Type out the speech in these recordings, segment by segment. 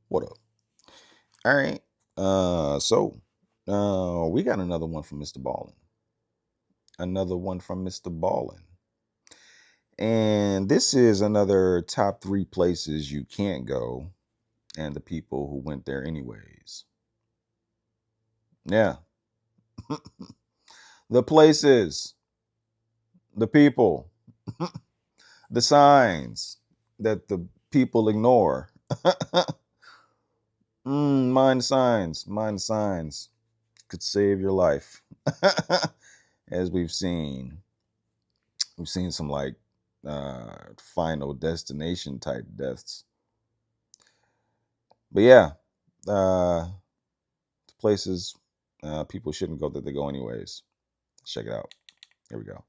What up? All right. We got another one from Mr. Ballen. Another one from Mr. Ballen. And this is another top 3 places you can't go and the people who went there anyways. Yeah. The places, the people, the signs that the people ignore. Mind signs could save your life. As we've seen some like final destination type deaths. But yeah, places people shouldn't go that they go anyways. Check it out. Here we go.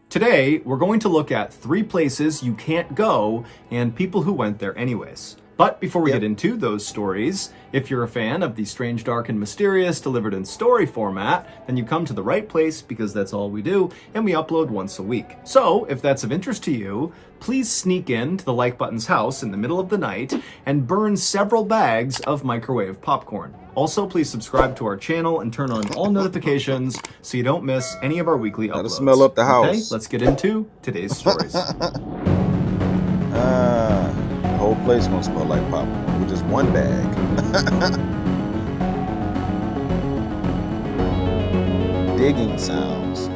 Today, we're going to look at 3 places you can't go and people who went there anyways. But before we get into those stories, if you're a fan of the strange, dark, and mysterious delivered in story format, then you come to the right place because that's all we do, and we upload once a week. So, if that's of interest to you, please sneak in to the like button's house in the middle of the night and burn several bags of microwave popcorn. Also, please subscribe to our channel and turn on all notifications so you don't miss any of our weekly uploads. Gotta smell up the house. Okay, let's get into today's stories. The whole place gonna smell like popcorn with just one bag. Digging sounds.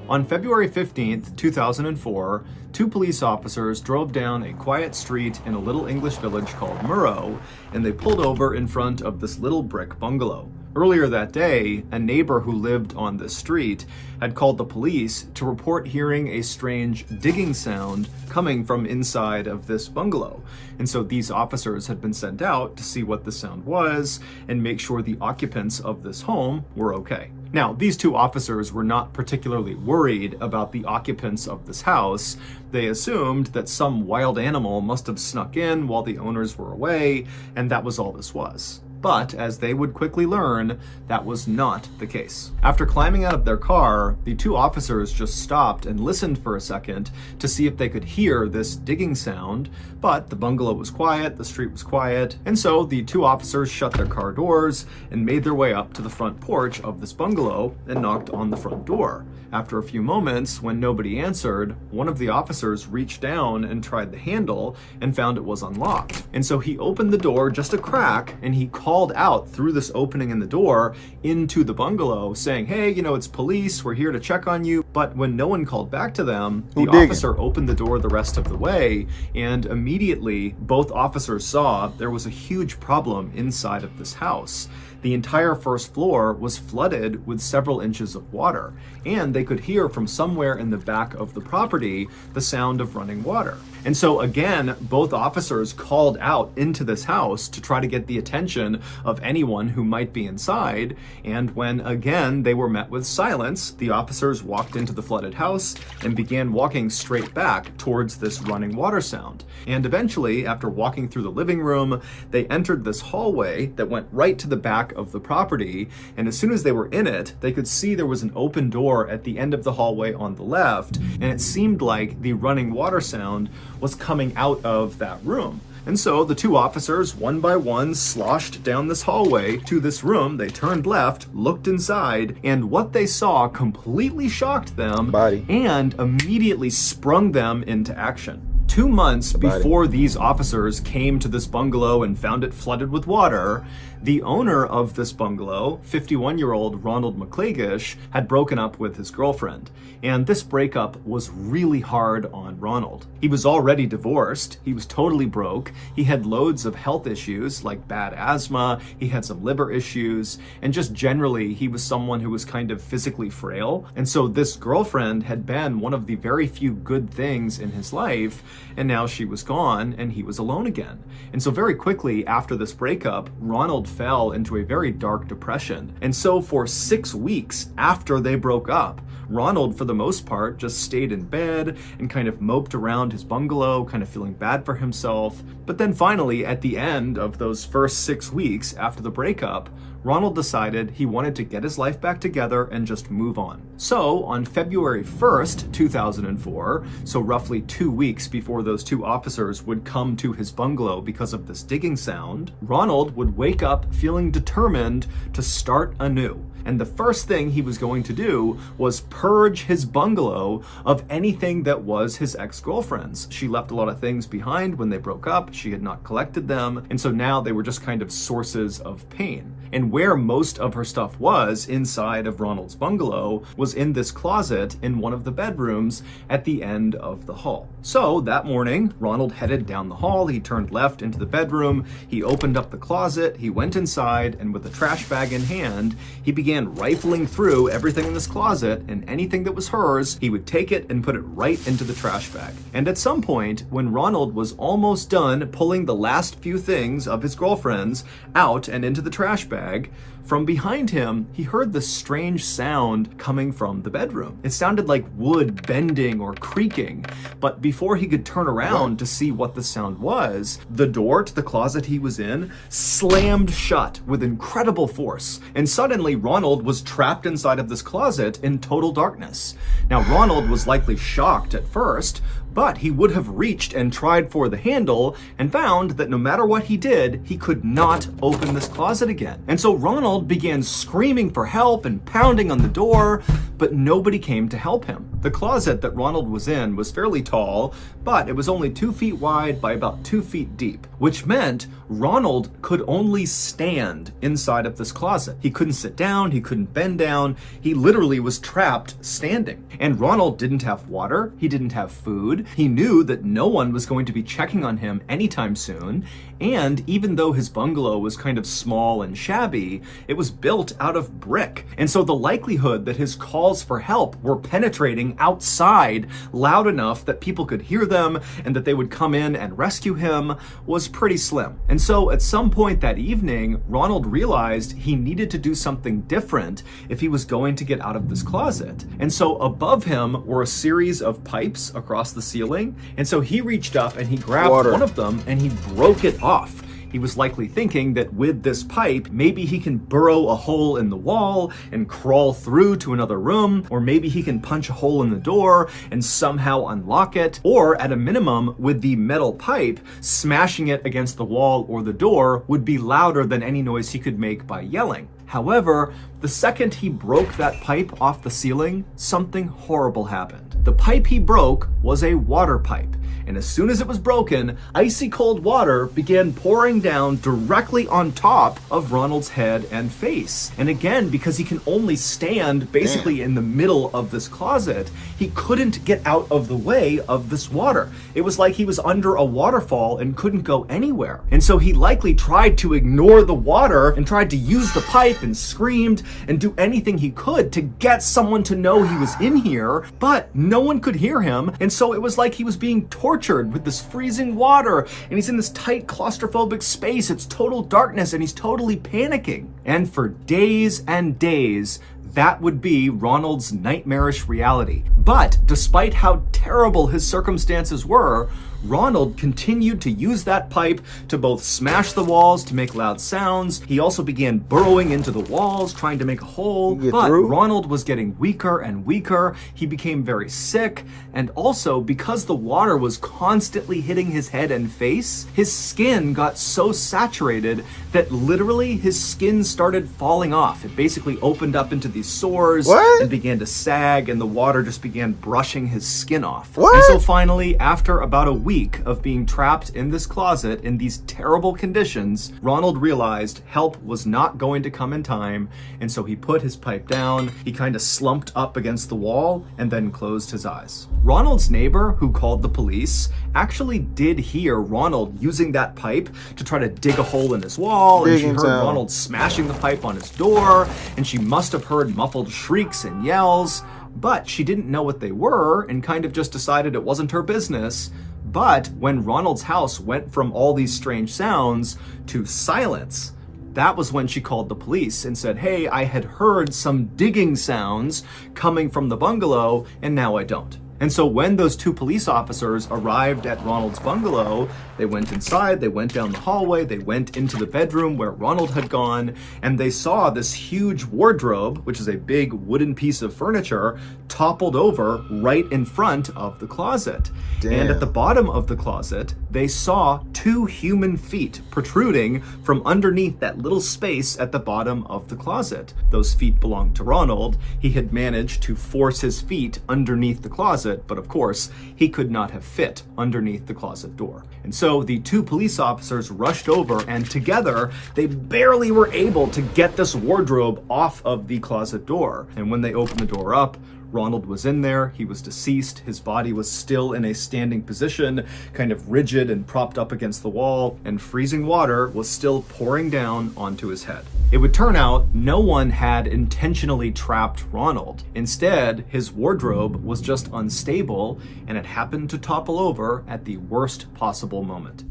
On February 15th, 2004, 2 police officers drove down a quiet street in a little English village called Murrow, and they pulled over in front of this little brick bungalow. Earlier that day, a neighbor who lived on this street had called the police to report hearing a strange digging sound coming from inside of this bungalow. And so these officers had been sent out to see what the sound was and make sure the occupants of this home were okay. Now, these 2 officers were not particularly worried about the occupants of this house. They assumed that some wild animal must have snuck in while the owners were away, and that was all this was. But, as they would quickly learn, that was not the case. After climbing out of their car, the 2 officers just stopped and listened for a second to see if they could hear this digging sound, but the bungalow was quiet, the street was quiet, and so the 2 officers shut their car doors and made their way up to the front porch of this bungalow and knocked on the front door. After a few moments, when nobody answered, one of the officers reached down and tried the handle and found it was unlocked. And so he opened the door just a crack and he called out through this opening in the door into the bungalow saying, "Hey, it's police, we're here to check on you." But when no one called back to them, the officer opened the door the rest of the way, and immediately both officers saw there was a huge problem inside of this house. The entire first floor was flooded with several inches of water, and they could hear from somewhere in the back of the property the sound of running water. And so again, both officers called out into this house to try to get the attention of anyone who might be inside, and when again they were met with silence, the officers walked into the flooded house and began walking straight back towards this running water sound. And eventually, after walking through the living room, they entered this hallway that went right to the back of the property, and as soon as they were in it, they could see there was an open door at the end of the hallway on the left, and it seemed like the running water sound was coming out of that room. And so the 2 officers, one by one, sloshed down this hallway to this room. They turned left, looked inside, and what they saw completely shocked them and immediately sprung them into action. 2 months before these officers came to this bungalow and found it flooded with water, the owner of this bungalow, 51-year-old Ronald McClagish, had broken up with his girlfriend. And this breakup was really hard on Ronald. He was already divorced, he was totally broke, he had loads of health issues like bad asthma, he had some liver issues, and just generally he was someone who was kind of physically frail. And so this girlfriend had been one of the very few good things in his life, and now she was gone and he was alone again. And so very quickly after this breakup, Ronald fell into a very dark depression. And so for 6 weeks after they broke up, Ronald, for the most part, just stayed in bed and kind of moped around his bungalow, kind of feeling bad for himself. But then finally, at the end of those first 6 weeks after the breakup, Ronald decided he wanted to get his life back together and just move on. So on February 1st, 2004, so roughly 2 weeks before before those two officers would come to his bungalow because of this digging sound, Ronald would wake up feeling determined to start anew. And the first thing he was going to do was purge his bungalow of anything that was his ex-girlfriend's. She left a lot of things behind when they broke up. She had not collected them. And so now they were just kind of sources of pain. And where most of her stuff was inside of Ronald's bungalow was in this closet in one of the bedrooms at the end of the hall. So that morning, Ronald headed down the hall. He turned left into the bedroom. He opened up the closet. He went inside, and with a trash bag in hand, he began rifling through everything in this closet, and anything that was hers, he would take it and put it right into the trash bag. And at some point, when Ronald was almost done pulling the last few things of his girlfriend's out and into the trash bag, from behind him, he heard this strange sound coming from the bedroom. It sounded like wood bending or creaking, but before he could turn around to see what the sound was, the door to the closet he was in slammed shut with incredible force, and suddenly Ronald was trapped inside of this closet in total darkness. Now, Ronald was likely shocked at first, but he would have reached and tried for the handle and found that no matter what he did, he could not open this closet again. And so Ronald began screaming for help and pounding on the door, but nobody came to help him. The closet that Ronald was in was fairly tall, but it was only 2 feet wide by about 2 feet deep, which meant Ronald could only stand inside of this closet. He couldn't sit down, he couldn't bend down, he literally was trapped standing. And Ronald didn't have water, he didn't have food, he knew that no one was going to be checking on him anytime soon, and even though his bungalow was kind of small and shabby, it was built out of brick. And so the likelihood that his calls for help were penetrating outside loud enough that people could hear them and that they would come in and rescue him was pretty slim. And so at some point that evening, Ronald realized he needed to do something different if he was going to get out of this closet. And so above him were a series of pipes across the ceiling. And so he reached up and he grabbed one of them and he broke it off. He was likely thinking that with this pipe, maybe he can burrow a hole in the wall and crawl through to another room, or maybe he can punch a hole in the door and somehow unlock it, or at a minimum, with the metal pipe, smashing it against the wall or the door would be louder than any noise he could make by yelling. However, the second he broke that pipe off the ceiling, something horrible happened. The pipe he broke was a water pipe, and as soon as it was broken, icy cold water began pouring down directly on top of Ronald's head and face. And again, because he can only stand basically in the middle of this closet, he couldn't get out of the way of this water. It was like he was under a waterfall and couldn't go anywhere. And so he likely tried to ignore the water and tried to use the pipe and screamed and do anything he could to get someone to know he was in here, but no one could hear him. And so it was like he was being tortured with this freezing water, and he's in this tight claustrophobic space. It's total darkness and he's totally panicking. And for days and days, that would be Ronald's nightmarish reality. But despite how terrible his circumstances were, Ronald continued to use that pipe to both smash the walls to make loud sounds. He also began burrowing into the walls, trying to make a hole. But Ronald was getting weaker and weaker. He became very sick. And also, because the water was constantly hitting his head and face, his skin got so saturated that literally his skin started falling off. It basically opened up into these sores and began to sag, and the water just began brushing his skin off. And so finally, after about a week of being trapped in this closet in these terrible conditions, Ronald realized help was not going to come in time, and so he put his pipe down, he kind of slumped up against the wall, and then closed his eyes. Ronald's neighbor, who called the police, actually did hear Ronald using that pipe to try to dig a hole in his wall, and she heard Ronald smashing the pipe on his door, and she must have heard muffled shrieks and yells, but she didn't know what they were and kind of just decided it wasn't her business. But when Ronald's house went from all these strange sounds to silence, that was when she called the police and said, hey, I had heard some digging sounds coming from the bungalow, and now I don't. And so when those two police officers arrived at Ronald's bungalow, They went inside, they went down the hallway, they went into the bedroom where Ronald had gone, and they saw this huge wardrobe, which is a big wooden piece of furniture, toppled over right in front of the closet. Damn. And at the bottom of the closet, they saw 2 human feet protruding from underneath that little space at the bottom of the closet. Those feet belonged to Ronald. He had managed to force his feet underneath the closet, but of course, he could not have fit underneath the closet door. And so the 2 police officers rushed over, and together, they barely were able to get this wardrobe off of the closet door. And when they opened the door up, Ronald was in there. He was deceased. His body was still in a standing position, kind of rigid and propped up against the wall, and freezing water was still pouring down onto his head. It would turn out no one had intentionally trapped Ronald. Instead, his wardrobe was just unstable, and it happened to topple over at the worst possible moment.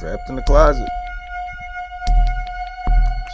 Trapped in the closet.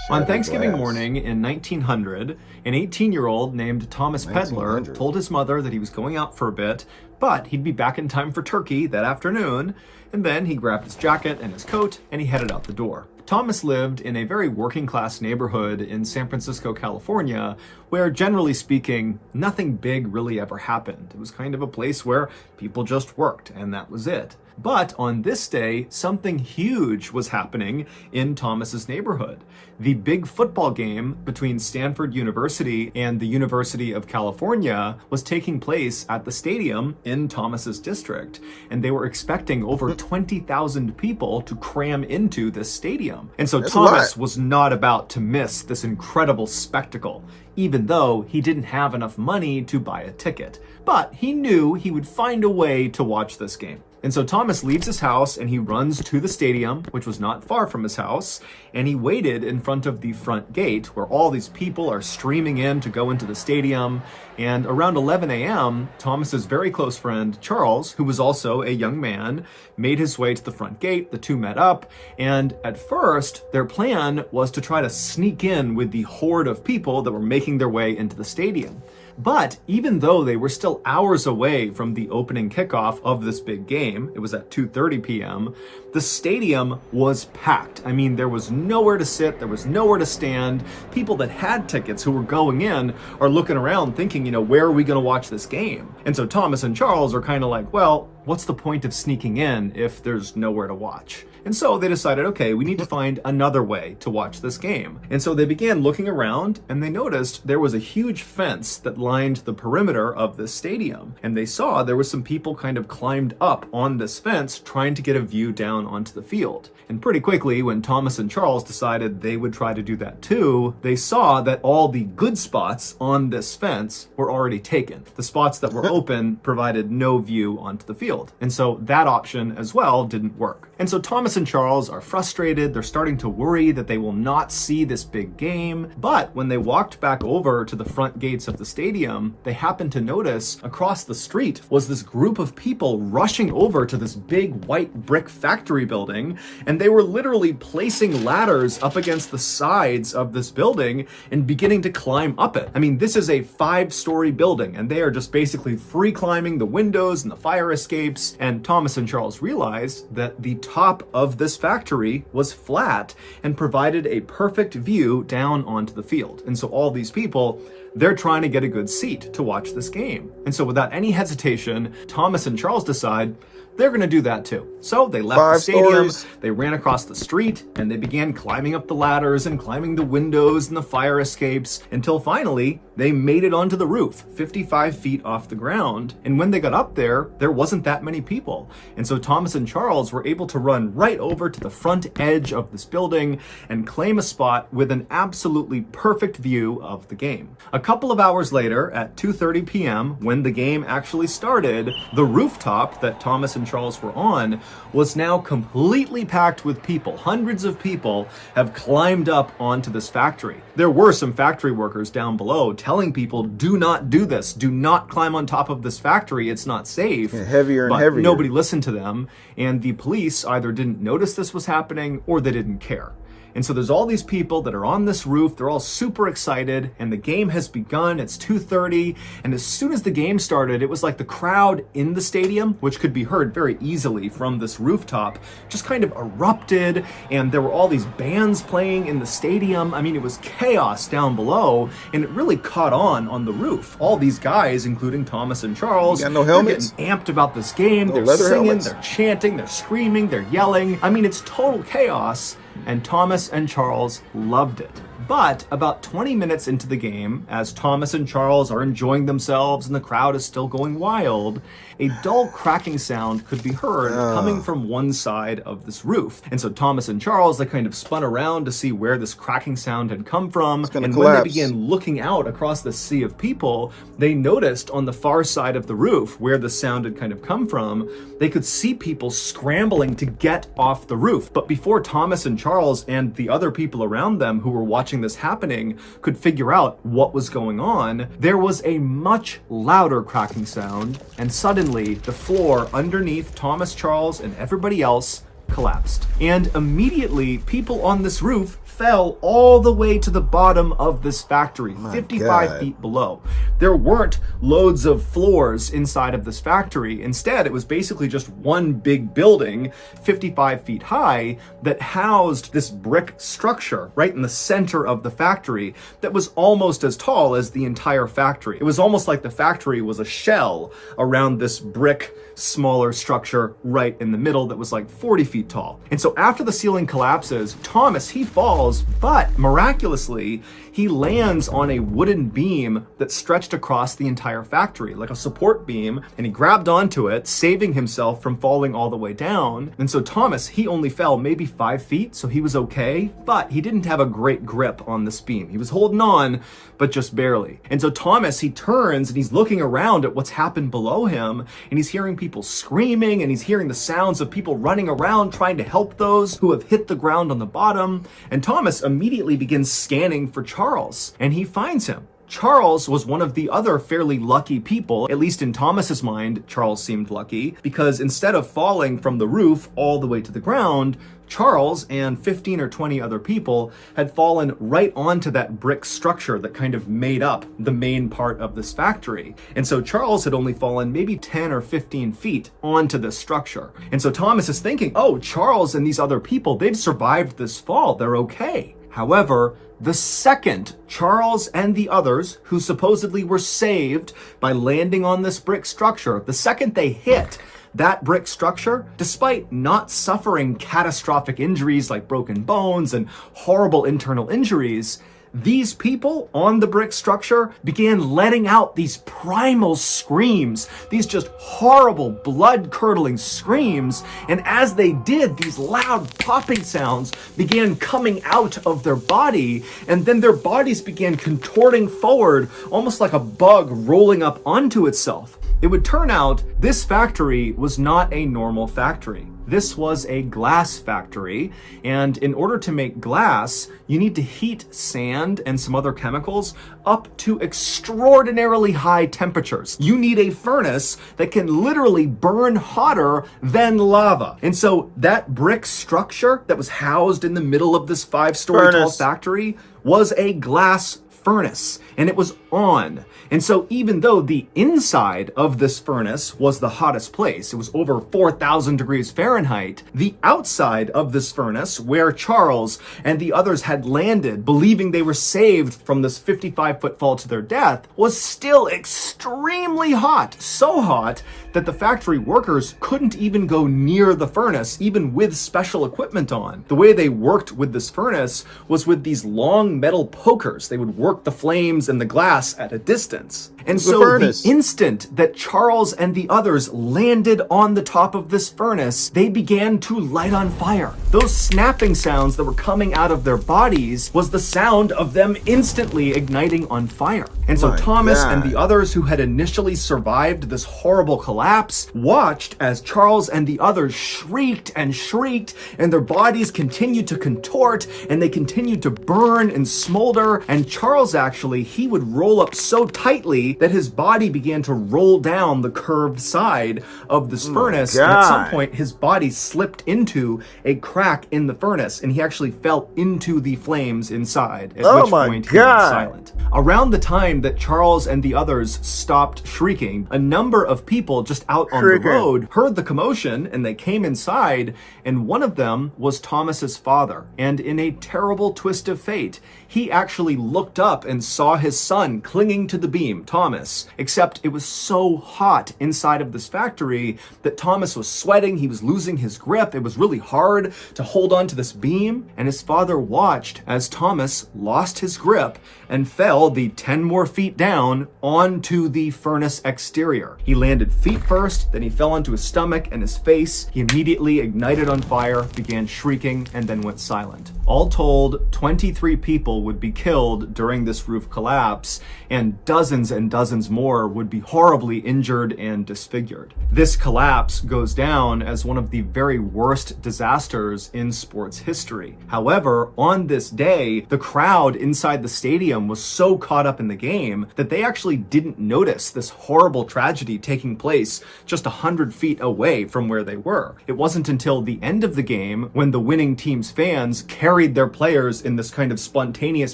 On Shattered Thanksgiving glass. morning in 1900, an 18-year-old named Thomas Pedler 1900. told his mother that he was going out for a bit, but he'd be back in time for turkey that afternoon, and then he grabbed his jacket and his coat and he headed out the door. Thomas lived in a very working-class neighborhood in San Francisco, California, where, generally speaking, nothing big really ever happened. It was kind of a place where people just worked, and that was it. But on this day, something huge was happening in Thomas's neighborhood. The big football game between Stanford University and the University of California was taking place at the stadium in Thomas's district, and they were expecting over 20,000 people to cram into this stadium. And so That's Thomas was not about to miss this incredible spectacle, even though he didn't have enough money to buy a ticket. But he knew he would find a way to watch this game. And so Thomas leaves his house and he runs to the stadium, which was not far from his house, and he waited in front of the front gate where all these people are streaming in to go into the stadium. And around 11 a.m., Thomas's very close friend, Charles, who was also a young man, made his way to the front gate. The 2 met up, and at first, their plan was to try to sneak in with the horde of people that were making their way into the stadium. But even though they were still hours away from the opening kickoff of this big game, it was at 2:30 p.m., the stadium was packed. I mean, there was nowhere to sit, there was nowhere to stand. People that had tickets who were going in are looking around thinking, where are we going to watch this game? And so Thomas and Charles are kind of like, well, what's the point of sneaking in if there's nowhere to watch? And so they decided, okay, we need to find another way to watch this game. And so they began looking around, and they noticed there was a huge fence that lined the perimeter of this stadium. And they saw there was some people kind of climbed up on this fence trying to get a view down onto the field. And pretty quickly, when Thomas and Charles decided they would try to do that too, they saw that all the good spots on this fence were already taken. The spots that were open provided no view onto the field. And so that option as well didn't work. And so Thomas and Charles are frustrated. They're starting to worry that they will not see this big game. But when they walked back over to the front gates of the stadium, they happened to notice across the street was this group of people rushing over to this big white brick factory building, and they were literally placing ladders up against the sides of this building and beginning to climb up it. I mean, this is a 5-story building, and they are just basically free climbing the windows and the fire escapes. And Thomas and Charles realized that the top of this factory was flat and provided a perfect view down onto the field. And so all these people, they're trying to get a good seat to watch this game. And so without any hesitation, Thomas and Charles decide they're going to do that too. So they left the stadium, they ran across the street, and they began climbing up the ladders and climbing the windows and the fire escapes until finally they made it onto the roof, 55 feet off the ground. And when they got up there, there wasn't that many people. And so Thomas and Charles were able to run right over to the front edge of this building and claim a spot with an absolutely perfect view of the game. A couple of hours later, at 2:30 p.m., when the game actually started, the rooftop that Thomas and Charles were on was now completely packed with people. Hundreds of people have climbed up onto this factory. There were some factory workers down below telling people, do not do this. Do not climb on top of this factory. It's not safe. And heavier and but heavier. Nobody listened to them, and the police either didn't notice this was happening or they didn't care. And so there's all these people that are on this roof. They're all super excited, and the game has begun. It's 2:30, and as soon as the game started, it was like the crowd in the stadium, which could be heard very easily from this rooftop, just kind of erupted, and there were all these bands playing in the stadium. I mean, it was chaos down below, and it really caught on the roof. All these guys, including Thomas and Charles, You got no they're helmets? getting amped about this game. No They're leather singing, helmets? they're chanting, they're screaming, they're yelling. I mean, it's total chaos, and Thomas and Charles loved it. But about 20 minutes into the game, as Thomas and Charles are enjoying themselves and the crowd is still going wild, a dull cracking sound could be heard coming from one side of this roof. And so Thomas and Charles, they kind of spun around to see where this cracking sound had come from. And when they began looking out across the sea of people, they noticed on the far side of the roof where the sound had kind of come from, they could see people scrambling to get off the roof. But before Thomas and Charles and the other people around them who were watching this happening could figure out what was going on, there was a much louder cracking sound, and suddenly the floor underneath Thomas, Charles, and everybody else collapsed. And immediately, people on this roof fell all the way to the bottom of this factory, 55 feet below. There weren't loads of floors inside of this factory. Instead, it was basically just one big building, 55 feet high, that housed this brick structure right in the center of the factory that was almost as tall as the entire factory. It was almost like the factory was a shell around this brick smaller structure right in the middle that was like 40 feet tall. And so after the ceiling collapses, Thomas, he falls, but miraculously, he lands on a wooden beam that stretched across the entire factory, like a support beam, and he grabbed onto it, saving himself from falling all the way down. And so Thomas, he only fell maybe 5 feet, so he was okay, but he didn't have a great grip on this beam. He was holding on, but just barely. And so Thomas, he turns and he's looking around at what's happened below him, and he's hearing people screaming, and he's hearing the sounds of people running around trying to help those who have hit the ground on the bottom. And Thomas immediately begins scanning for Charles, and he finds him. Charles was one of the other fairly lucky people, at least in Thomas's mind, Charles seemed lucky, because instead of falling from the roof all the way to the ground, Charles and 15 or 20 other people had fallen right onto that brick structure that kind of made up the main part of this factory. And so Charles had only fallen maybe 10 or 15 feet onto this structure. And so Thomas is thinking, oh, Charles and these other people, they've survived this fall. They're okay. However, the second Charles and the others, who supposedly were saved by landing on this brick structure, the second they hit that brick structure, despite not suffering catastrophic injuries like broken bones and horrible internal injuries, these people on the brick structure began letting out these primal screams, these just horrible blood-curdling screams. And as they did, these loud popping sounds began coming out of their body, and then their bodies began contorting forward, almost like a bug rolling up onto itself. It would turn out this factory was not a normal factory. This was a glass factory, and in order to make glass, you need to heat sand and some other chemicals up to extraordinarily high temperatures. You need a furnace that can literally burn hotter than lava. And so that brick structure that was housed in the middle of this 5-story tall factory was a glass furnace, and it was on. And so even though the inside of this furnace was the hottest place, it was over 4,000 degrees Fahrenheit, the outside of this furnace, where Charles and the others had landed, believing they were saved from this 55-foot fall to their death, was still extremely hot. So hot that the factory workers couldn't even go near the furnace, even with special equipment on. The way they worked with this furnace was with these long metal pokers. They would work the flames and the glass at a distance. And so the instant that Charles and the others landed on the top of this furnace, they began to light on fire. Those snapping sounds that were coming out of their bodies was the sound of them instantly igniting on fire. And so Thomas and the others who had initially survived this horrible collapse watched as Charles and the others shrieked and shrieked, and their bodies continued to contort, and they continued to burn and smolder. And Charles, actually, he would roll up so tightly that his body began to roll down the curved side of this furnace. God. And at some point, his body slipped into a crack in the furnace, and he actually fell into the flames inside, at which point he went silent. Around the time that Charles and the others stopped shrieking, a number of people just out on the road heard the commotion, and they came inside, and one of them was Thomas's father. And in a terrible twist of fate, he actually looked up and saw his son clinging to the beam, Thomas, except it was so hot inside of this factory that Thomas was sweating, he was losing his grip, it was really hard to hold on to this beam, and his father watched as Thomas lost his grip and fell the 10 more feet down onto the furnace exterior. He landed feet first, then he fell onto his stomach and his face. He immediately ignited on fire, began shrieking, and then went silent. All told, 23 people would be killed during this roof collapse, and dozens more would be horribly injured and disfigured. This collapse goes down as one of the very worst disasters in sports history. However, on this day, the crowd inside the stadium was so caught up in the game that they actually didn't notice this horrible tragedy taking place just 100 feet away from where they were. It wasn't until the end of the game, when the winning team's fans carried their players in this kind of spontaneous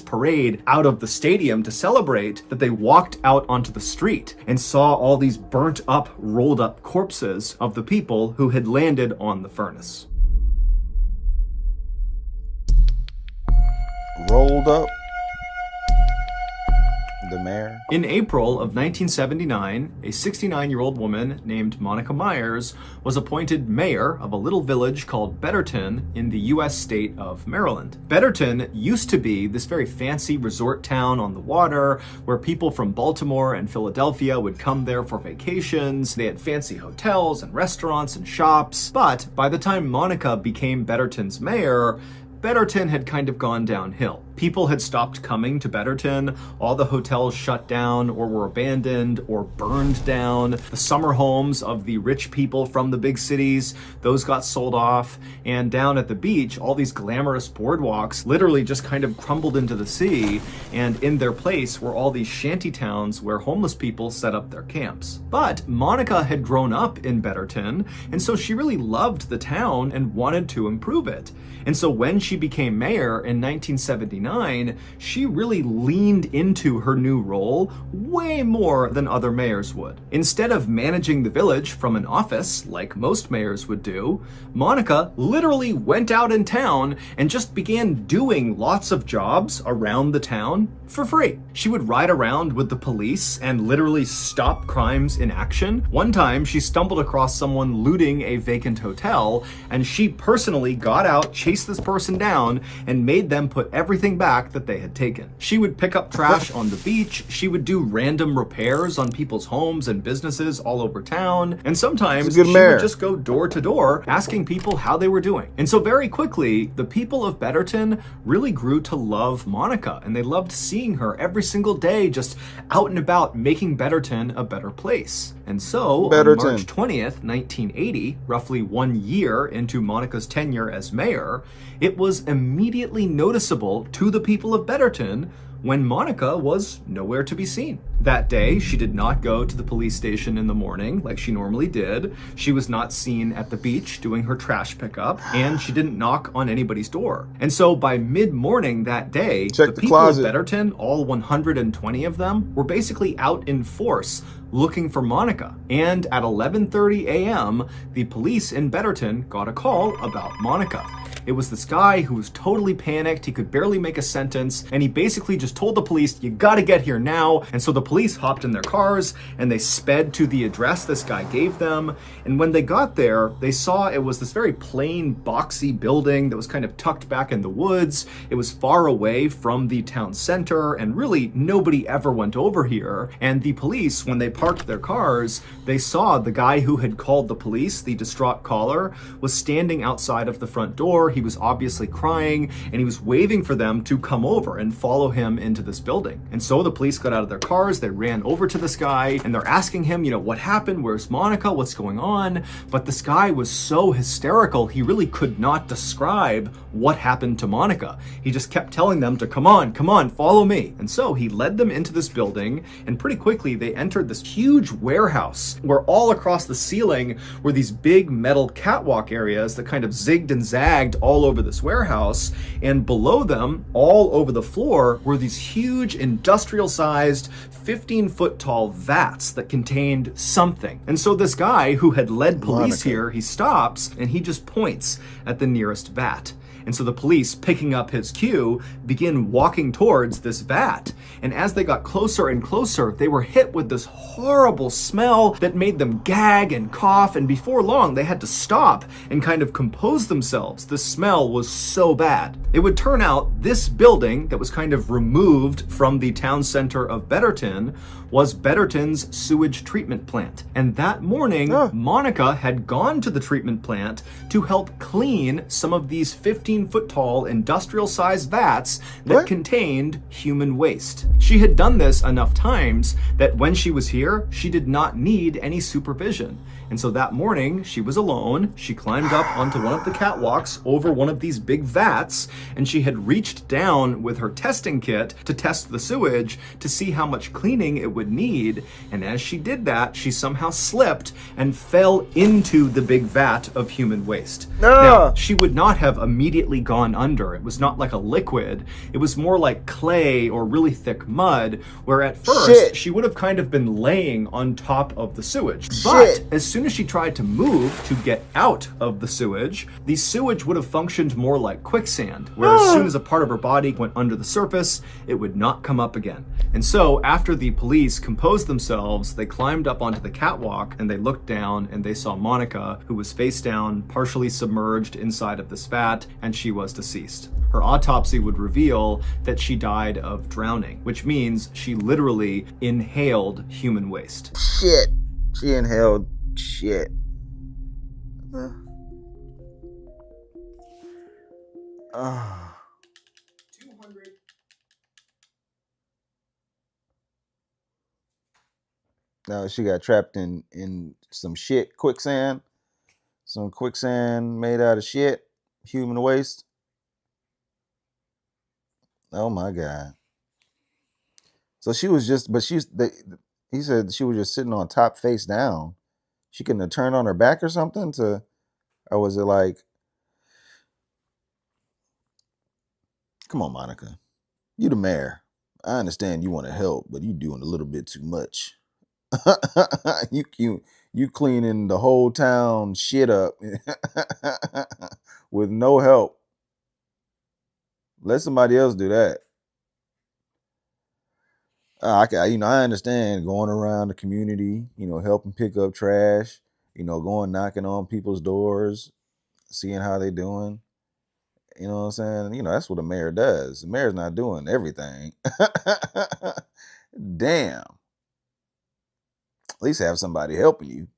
parade out of the stadium to celebrate, that they walked out onto the street and saw all these burnt up, rolled up corpses of the people who had landed on the furnace. Rolled up. The mayor. In April of 1979, a 69-year-old woman named Monica Myers was appointed mayor of a little village called Betterton in the U.S. state of Maryland. Betterton used to be this very fancy resort town on the water where people from Baltimore and Philadelphia would come there for vacations. They had fancy hotels and restaurants and shops. But by the time Monica became Betterton's mayor, Betterton had kind of gone downhill. People had stopped coming to Betterton, all the hotels shut down or were abandoned or burned down. The summer homes of the rich people from the big cities, those got sold off. And down at the beach, all these glamorous boardwalks literally just kind of crumbled into the sea, and in their place were all these shanty towns where homeless people set up their camps. But Monica had grown up in Betterton, and so she really loved the town and wanted to improve it. And so when she became mayor in 1979, she really leaned into her new role way more than other mayors would. Instead of managing the village from an office, like most mayors would do, Monica literally went out in town and just began doing lots of jobs around the town for free. She would ride around with the police and literally stop crimes in action. One time, she stumbled across someone looting a vacant hotel, and she personally got out, chased this person down, and made them put everything back that they had taken. She would pick up trash on the beach, she would do random repairs on people's homes and businesses all over town, and sometimes she would just go door to door asking people how they were doing. And so very quickly, the people of Betterton really grew to love Monica, and they loved seeing her every single day just out and about making Betterton a better place. And so on March 20th, 1980, roughly 1 year into Monica's tenure as mayor, it was immediately noticeable to the people of Betterton when Monica was nowhere to be seen. That day, she did not go to the police station in the morning like she normally did. She was not seen at the beach doing her trash pickup, and she didn't knock on anybody's door. And so by mid-morning that day, the people of Betterton, all 120 of them, were basically out in force looking for Monica. And at 11:30 a.m., the police in Betterton got a call about Monica. It was this guy who was totally panicked. He could barely make a sentence, and he basically just told the police, "You gotta get here now." And so the police hopped in their cars and they sped to the address this guy gave them. And when they got there, they saw it was this very plain, boxy building that was kind of tucked back in the woods. It was far away from the town center, and really nobody ever went over here. And the police, when they parked their cars, they saw the guy who had called the police, the distraught caller, was standing outside of the front door. He was obviously crying, and he was waving for them to come over and follow him into this building. And so the police got out of their cars, they ran over to this guy, and they're asking him, what happened? Where's Monica? What's going on? But this guy was so hysterical, he really could not describe what happened to Monica. He just kept telling them to come on, follow me. And so he led them into this building, and pretty quickly they entered this huge warehouse where all across the ceiling were these big metal catwalk areas that kind of zigged and zagged all over this warehouse. And below them, all over the floor, were these huge industrial-sized 15-foot tall vats that contained something. And so this guy who had led police here, he stops and he just points at the nearest vat. And so the police, picking up his cue, begin walking towards this vat. And as they got closer and closer, they were hit with this horrible smell that made them gag and cough. And before long, they had to stop and kind of compose themselves. The smell was so bad. It would turn out this building that was kind of removed from the town center of Betterton was Betterton's sewage treatment plant. And that morning, Monica had gone to the treatment plant to help clean some of these 15-foot tall industrial-sized vats that contained human waste. She had done this enough times that when she was here, she did not need any supervision. And so that morning, she was alone. She climbed up onto one of the catwalks over one of these big vats, and she had reached down with her testing kit to test the sewage to see how much cleaning it would need. And as she did that, she somehow slipped and fell into the big vat of human waste. Now, she would not have immediately gone under. It was not like a liquid. It was more like clay or really thick mud, where at first she would have kind of been laying on top of the sewage. But as soon as she tried to move to get out of the sewage would have functioned more like quicksand, where as soon as a part of her body went under the surface, it would not come up again. And so after the police composed themselves, they climbed up onto the catwalk and they looked down and they saw Monica, who was face down, partially submerged inside of this vat, and she was deceased. Her autopsy would reveal that she died of drowning, which means she literally inhaled human waste. Shit. She inhaled shit. Now she got trapped in some shit, quicksand. Some quicksand made out of shit, human waste. Oh my God. So she was just, but he said she was just sitting on top face down. She couldn't have turned on her back or something or was it like, come on, Monica, you the mayor. I understand you want to help, but you doing a little bit too much. you cleaning the whole town shit up with no help. Let somebody else do that. I understand going around the community, helping pick up trash, going knocking on people's doors, seeing how they doing. You know what I'm saying? That's what a mayor does. The mayor's not doing everything. Damn. At least have somebody helping you,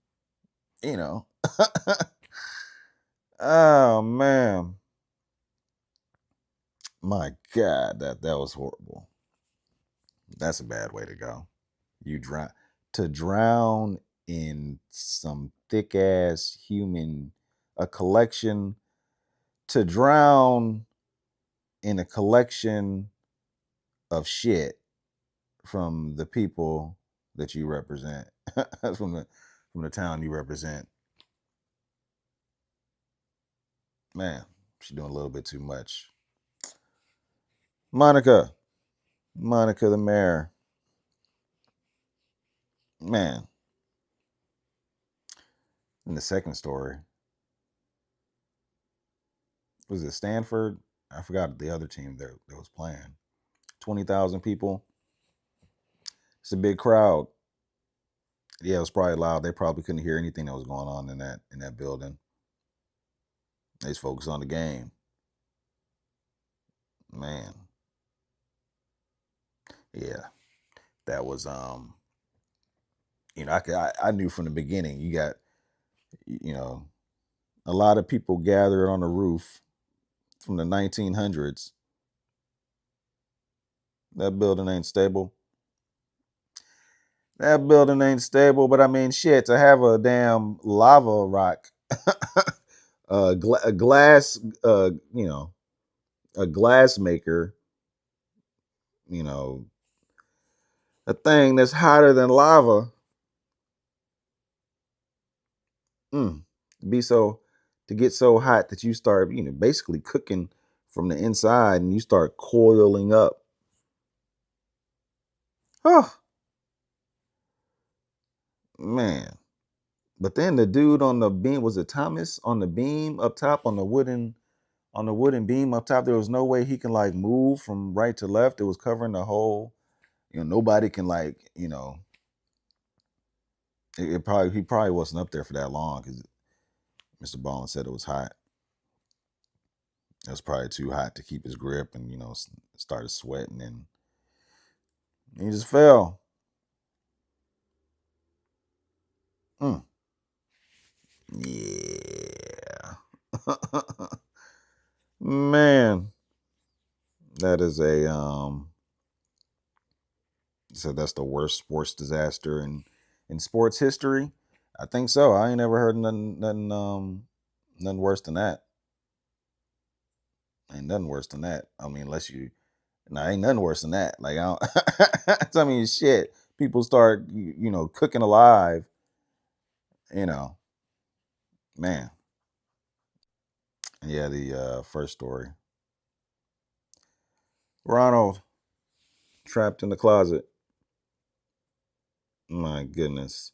Oh man. My God, that was horrible. That's a bad way to go. To drown in some thick ass to drown in a collection of shit from the people that you represent, from the town you represent. Man, she's doing a little bit too much. Monica the mayor. Man. In the second story, was it Stanford? I forgot the other team that was playing. 20,000 people. It's a big crowd. Yeah, it was probably loud. They probably couldn't hear anything that was going on in that building. They just focused on the game. Man. Yeah. That was I knew from the beginning you got a lot of people gathered on the roof from the 1900s. That building ain't stable. That building ain't stable, but I mean, shit, to have a damn lava rock, a glass, a glass maker, you know, a thing that's hotter than lava, mm, be so to get so hot that you start, basically cooking from the inside and you start coiling up. Oh man. But then the dude on the beam, was it Thomas on the beam up top on the wooden beam up top? There was no way he can like move from right to left. It was covering the whole, nobody can like, it probably he probably wasn't up there for that long because MrBallen said it was hot. It was probably too hot to keep his grip, and started sweating, and he just fell. Mm. Yeah. Man, that is a so that's the worst sports disaster in sports history. I think so. I ain't never heard nothing worse than that. Ain't nothing worse than that. I mean, unless you no, ain't nothing worse than that. Like I don't I mean shit. People start cooking alive, you know. Man. Yeah, the first story. Ronald trapped in the closet. My goodness.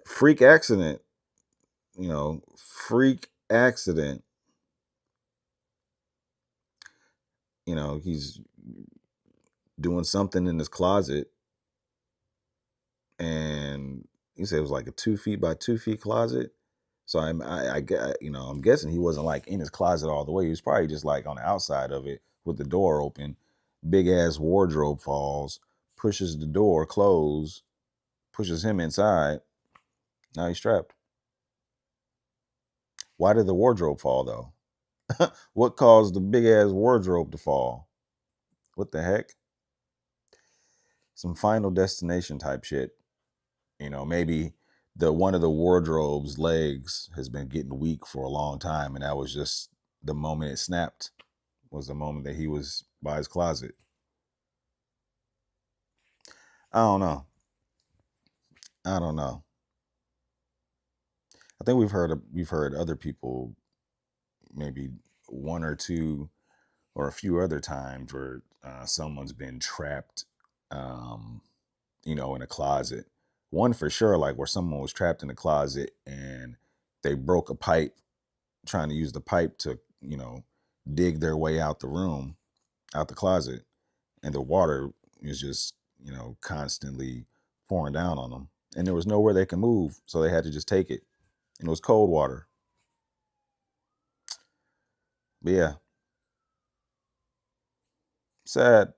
Freak accident. Freak accident. He's doing something in his closet, and he said it was like a 2 feet by 2 feet closet. So I'm guessing he wasn't like in his closet all the way. He was probably just like on the outside of it with the door open. Big ass wardrobe falls, pushes the door closed, pushes him inside. Now he's trapped. Why did the wardrobe fall though? What caused the big ass wardrobe to fall? What the heck? Some Final Destination type shit. Maybe the one of the wardrobe's legs has been getting weak for a long time, and that was just the moment it snapped. Was the moment that he was by his closet. I don't know. I don't know. I think we've heard other people, maybe one or two or a few other times where someone's been trapped, um, in a closet. One for sure, like where someone was trapped in a closet and they broke a pipe trying to use the pipe to, dig their way out the room, out the closet, and the water is just, constantly pouring down on them. And there was nowhere they could move, so they had to just take it. And it was cold water. But yeah, sad.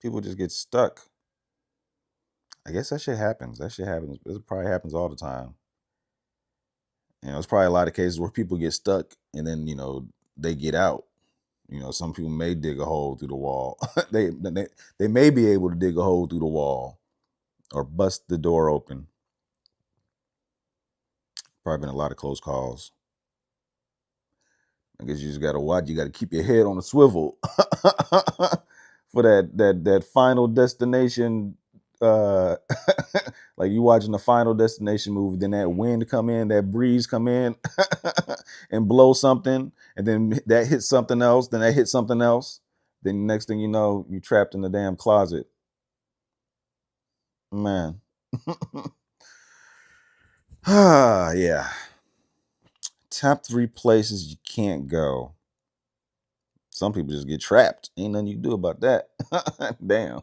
People just get stuck. I guess that shit happens. That shit happens. It probably happens all the time. There's probably a lot of cases where people get stuck and then, they get out. Some people may dig a hole through the wall. They may be able to dig a hole through the wall or bust the door open. Probably been a lot of close calls. I guess you just gotta watch. You gotta keep your head on a swivel for that Final Destination. Uh, like you watching the Final Destination movie, then that wind come in, that breeze come in, and blow something, and then that hits something else, then that hits something else. Then next thing you know, you trapped in the damn closet. Man. Ah, yeah. Top 3 places you can't go. Some people just get trapped. Ain't nothing you can do about that. Damn.